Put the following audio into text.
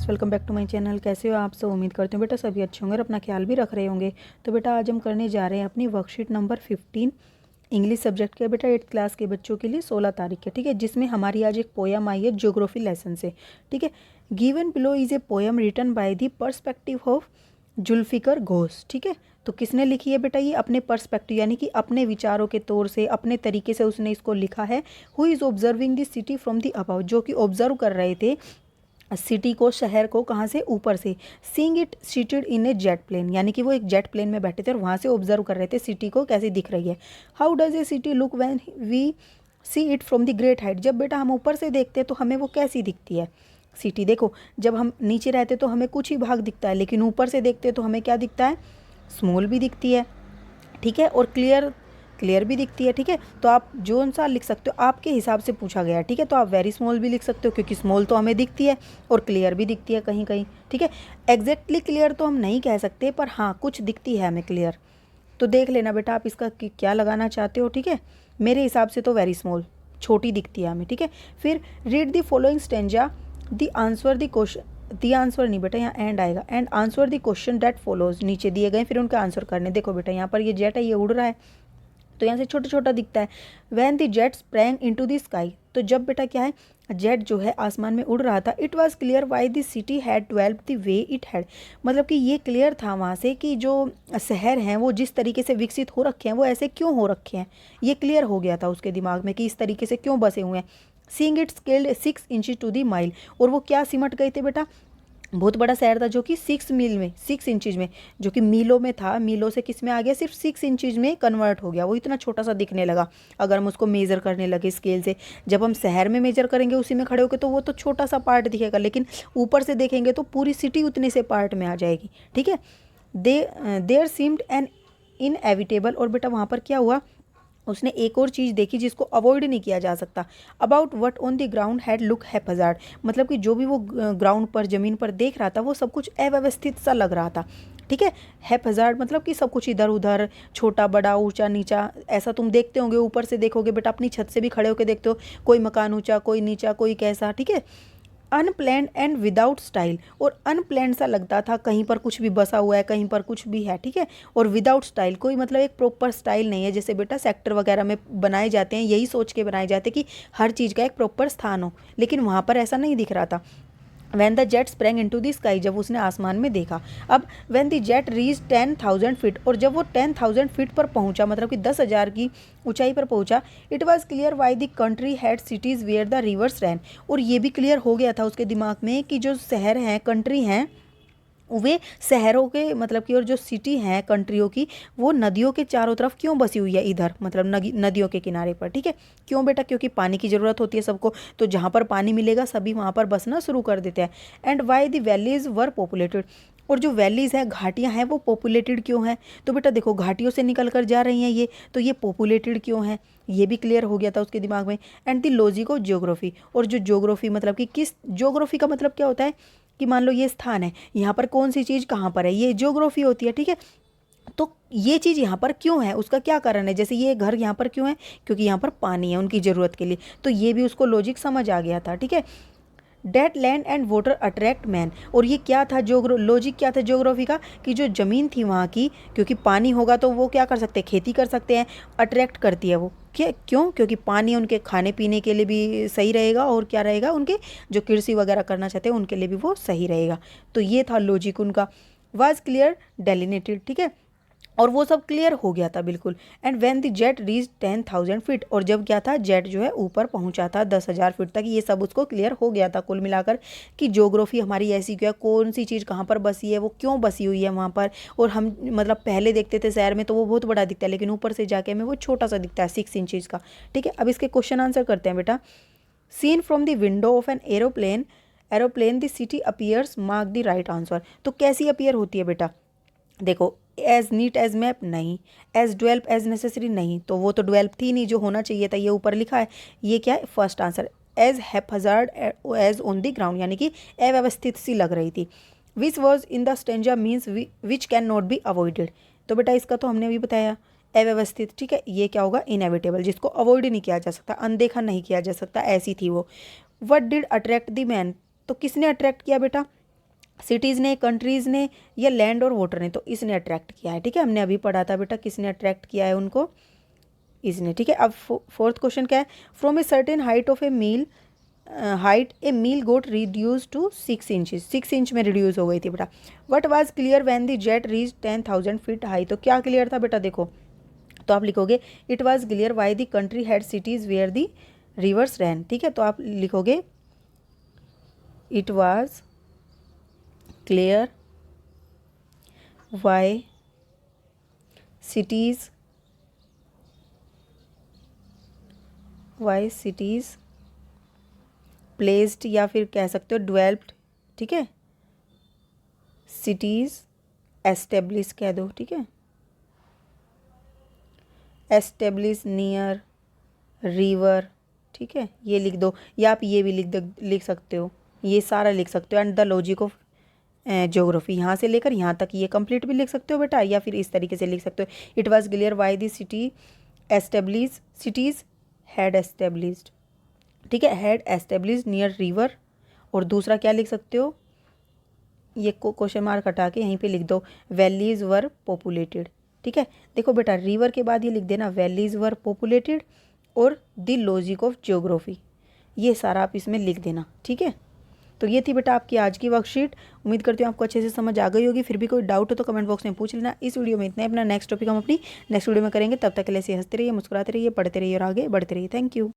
Friends, welcome back to my channel. कैसे हो आप सब? उम्मीद करते हैं बेटा सभी अच्छे होंगे और अपना ख्याल भी रख रहे होंगे। तो बेटा आज हम करने जा रहे हैं अपनी वर्कशीट नंबर 15 इंग्लिश सब्जेक्ट के बेटा 8th क्लास के बच्चों के लिए 16 तारीख के, ठीक है, जिसमें हमारी आज एक पोयम आई है ज्योग्राफी लेसन से, ठीक है। Given below is a poem written by the perspective of Zulfikar Ghosh, ठीक है। तो किसने लिखी है बेटा? ये अपने पर्सपेक्टिव यानी कि अपने विचारों के तौर से, अपने तरीके से उसने इसको लिखा है। Who is observing the city from the above, जो कि ऑब्जर्व कर रहे थे सिटी को, शहर को, कहाँ से? ऊपर से। Seeing it seated in a jet plane, यानी कि वो एक जेट प्लेन में बैठे थे और वहाँ से ऑब्जर्व कर रहे थे सिटी को कैसी दिख रही है। How does a city look when we see it from the great height, जब बेटा हम ऊपर से देखते हैं तो हमें वो कैसी दिखती है सिटी? देखो, जब हम नीचे रहते तो हमें कुछ ही भाग दिखता है, लेकिन ऊपर से देखते हैं तो हमें क्या दिखता है? स्मॉल भी दिखती है, ठीक है, और क्लियर क्लियर भी दिखती है, ठीक है। तो आप जो सा लिख सकते हो, आपके हिसाब से पूछा गया है, ठीक है। तो आप वेरी स्मॉल भी लिख सकते हो क्योंकि स्मॉल तो हमें दिखती है और क्लियर भी दिखती है कहीं कहीं, ठीक है। एग्जैक्टली क्लियर तो हम नहीं कह सकते, पर हाँ कुछ दिखती है हमें क्लियर। तो देख लेना बेटा आप इसका क्या लगाना चाहते हो, ठीक है। मेरे हिसाब से तो वेरी स्मॉल, छोटी दिखती है हमें, ठीक है। फिर read the following stanza, the answer the question, the answer नहीं बेटा, यहाँ एंड आएगा, and answer the question that follows, नीचे दिए गए फिर उनका आंसर करने। देखो बेटा यहाँ पर ये जेट है, ये उड़ रहा है तो यहाँ से छोटा छोटा दिखता है। Van the jet sprang into the sky, तो जब बेटा क्या है, जेट जो है आसमान में उड़ रहा था। It was clear why the city had developed the way it had, मतलब कि ये क्लियर था वहाँ से कि जो शहर हैं वो जिस तरीके से विकसित हो रखे हैं वो ऐसे क्यों हो रखे हैं, ये क्लियर हो गया था उसके दिमाग में कि इस तरीके से क्यों बसे हुए हैं। Seeing it scaled 6 inches to the mile, और वो क्या सिमट गए थे बेटा? बहुत बड़ा शहर था जो कि 6 इंचज में, जो कि मीलों में था, मीलों से किस में आ गया? सिर्फ 6 इंचज में कन्वर्ट हो गया। वो इतना छोटा सा दिखने लगा अगर हम उसको मेज़र करने लगे स्केल से। जब हम शहर में मेजर करेंगे उसी में खड़े होकर तो वो तो छोटा सा पार्ट दिखेगा, लेकिन ऊपर से देखेंगे तो पूरी सिटी उतने से पार्ट में आ जाएगी, ठीक है। देयर सीम्ड एन इनएविटेबल, और बेटा वहाँ पर क्या हुआ? उसने एक और चीज़ देखी जिसको अवॉइड नहीं किया जा सकता। About what on the ground had look haphazard, मतलब कि जो भी वो ग्राउंड पर, ज़मीन पर देख रहा था वो सब कुछ अव्यवस्थित सा लग रहा था, ठीक है। हैपहजार्ड मतलब कि सब कुछ इधर उधर, छोटा बड़ा, ऊंचा नीचा, ऐसा तुम देखते होंगे, ऊपर से देखोगे बेटा, अपनी छत से भी खड़े होकर देखते हो, कोई मकान ऊंचा, कोई नीचा, कोई कैसा, ठीक है। अनप्लैंड एंड विदाउट स्टाइल, और अनप्लैंड सा लगता था, कहीं पर कुछ भी बसा हुआ है, कहीं पर कुछ भी है, ठीक है। और विदाउट स्टाइल, कोई मतलब एक प्रॉपर स्टाइल नहीं है, जैसे बेटा सेक्टर वगैरह में बनाए जाते हैं, यही सोच के बनाए जाते हैं कि हर चीज़ का एक प्रॉपर स्थान हो, लेकिन वहाँ पर ऐसा नहीं दिख रहा था। When the jet sprang into the sky, जब उसने आसमान में देखा। अब when the jet reach 10,000 feet, और जब वो 10,000 फीट पर पहुंचा, मतलब कि 10,000 की ऊंचाई पर पहुंचा। It was clear why the country had cities where the rivers ran, और ये भी क्लियर हो गया था उसके दिमाग में कि जो शहर हैं, कंट्री हैं, वे शहरों के मतलब कि, और जो सिटी हैं कंट्रियों की, वो नदियों के चारों तरफ क्यों बसी हुई है? इधर मतलब नदियों के किनारे पर, ठीक है। क्यों बेटा? क्योंकि पानी की ज़रूरत होती है सबको, तो जहाँ पर पानी मिलेगा सभी वहाँ पर बसना शुरू कर देते हैं। And why the valleys were populated, और जो वैलीज़ हैं, घाटियाँ हैं, वो पॉपुलेटेड क्यों हैं? तो बेटा देखो, घाटियों से निकल कर जा रही हैं ये, तो ये पॉपुलेटेड क्यों हैं? ये भी क्लियर हो गया था उसके दिमाग में। And the logic of geography, और जो ज्योग्राफी मतलब कि किस, ज्योग्राफी का मतलब क्या होता है कि मान लो ये स्थान है, यहाँ पर कौन सी चीज़ कहाँ पर है, ये ज्योग्राफी होती है, ठीक है। तो ये चीज़ यहाँ पर क्यों है, उसका क्या कारण है? जैसे ये घर यहाँ पर क्यों है? क्योंकि यहाँ पर पानी है उनकी ज़रूरत के लिए, तो ये भी उसको लॉजिक समझ आ गया था, ठीक है। That land and water attract man, और ये क्या था? लॉजिक क्या था ज्योग्राफी का? कि जो ज़मीन थी वहाँ की, क्योंकि पानी होगा तो वो क्या कर सकते हैं? खेती कर सकते हैं। अट्रैक्ट करती है वो, क्यों? क्योंकि पानी उनके खाने पीने के लिए भी सही रहेगा, और क्या रहेगा, उनके जो कृषि वगैरह करना चाहते हैं उनके लिए भी वो सही रहेगा। तो ये था लॉजिक उनका। वाज क्लियर डेलिनेटेड, ठीक है, और वो सब क्लियर हो गया था बिल्कुल। And when the jet reach 10,000 feet, और जब क्या था, जेट जो है ऊपर पहुंचा था 10,000 फीट तक, ये सब उसको क्लियर हो गया था कुल मिलाकर कि ज्योग्राफी हमारी ऐसी क्यों है, कौन सी चीज़ कहाँ पर बसी है, वो क्यों बसी हुई है वहाँ पर। और हम मतलब पहले देखते थे शहर में तो वो बहुत बड़ा दिखता है, लेकिन ऊपर से जाके हमें वो छोटा सा दिखता है, 6 इंचज़ का, ठीक है। अब इसके क्वेश्चन आंसर करते हैं बेटा। Seen from the window of an aeroplane the city appears, mark the right answer. तो कैसी अपीयर होती है बेटा? देखो, एज नीट एज मैप नहीं, एज डेवलप एज नेसेसरी नहीं, तो वो तो डेवलप थी नहीं जो होना चाहिए था, ये ऊपर लिखा है। ये क्या है? First answer. As haphazard as on the ground, यानी कि अव्यवस्थित सी लग रही थी। Which was in the stanza means which can not be avoided, तो बेटा इसका तो हमने अभी बताया, अव्यवस्थित, ठीक है। ये क्या होगा? इनएविटेबल, जिसको अवॉइड नहीं किया जा सकता, अनदेखा नहीं किया जा सकता, ऐसी थी वो। What did attract the man, तो किसने अट्रैक्ट किया बेटा? सिटीज़ ने, कंट्रीज़ ने, या लैंड और वाटर ने, तो इसने अट्रैक्ट किया है। ठीक है, हमने अभी पढ़ा था बेटा किसने अट्रैक्ट किया है उनको, इसने। ठीक है, अब फोर्थ क्वेश्चन क्या है, from a certain height of a mile height a mile got reduce to 6 inches, 6 inch में रिड्यूस हो गई थी बेटा। What was clear when the jet reach 10,000 feet high, तो क्या क्लियर था बेटा, देखो तो आप लिखोगे it was clear why the country had cities where the rivers ran. ठीक है, तो आप लिखोगे it was clear why cities placed, या फिर कह सकते हो डेवलप्ड। ठीक है, सिटीज़ एस्टेब्लिश कह दो। ठीक है, एस्टेब्लिश नियर रिवर। ठीक है, ये लिख दो, या आप ये भी लिख सकते हो, ये सारा लिख सकते हो। And the logic of geography, यहाँ से लेकर यहाँ तक ये कंप्लीट भी लिख सकते हो बेटा, या फिर इस तरीके से लिख सकते हो, it was clear why the cities had established. ठीक है, हैड एस्टेब्लिश्ड नियर रिवर। और दूसरा क्या लिख सकते हो, ये क्वेश्चन मार्क हटा के यहीं पे लिख दो, वैलीज वर पॉपुलेटेड। ठीक है, देखो बेटा रिवर के बाद ये लिख देना वैलीज वर पॉपुलेटेड और द लॉजिक ऑफ ज्योग्राफी, ये सारा आप इसमें लिख देना। ठीक है, तो ये थी बेटा आपकी आज की वर्कशीट। उम्मीद करती हूँ आपको अच्छे से समझ आ गई होगी। फिर भी कोई डाउट हो तो कमेंट बॉक्स में पूछ लेना। इस वीडियो में इतना ही, अपना नेक्स्ट टॉपिक हम अपनी नेक्स्ट वीडियो में करेंगे। तब तक के लिए ऐसे हंसते रहिए, मुस्कुराते रहिए, पढ़ते रहिए और आगे बढ़ते रहिए। Thank you.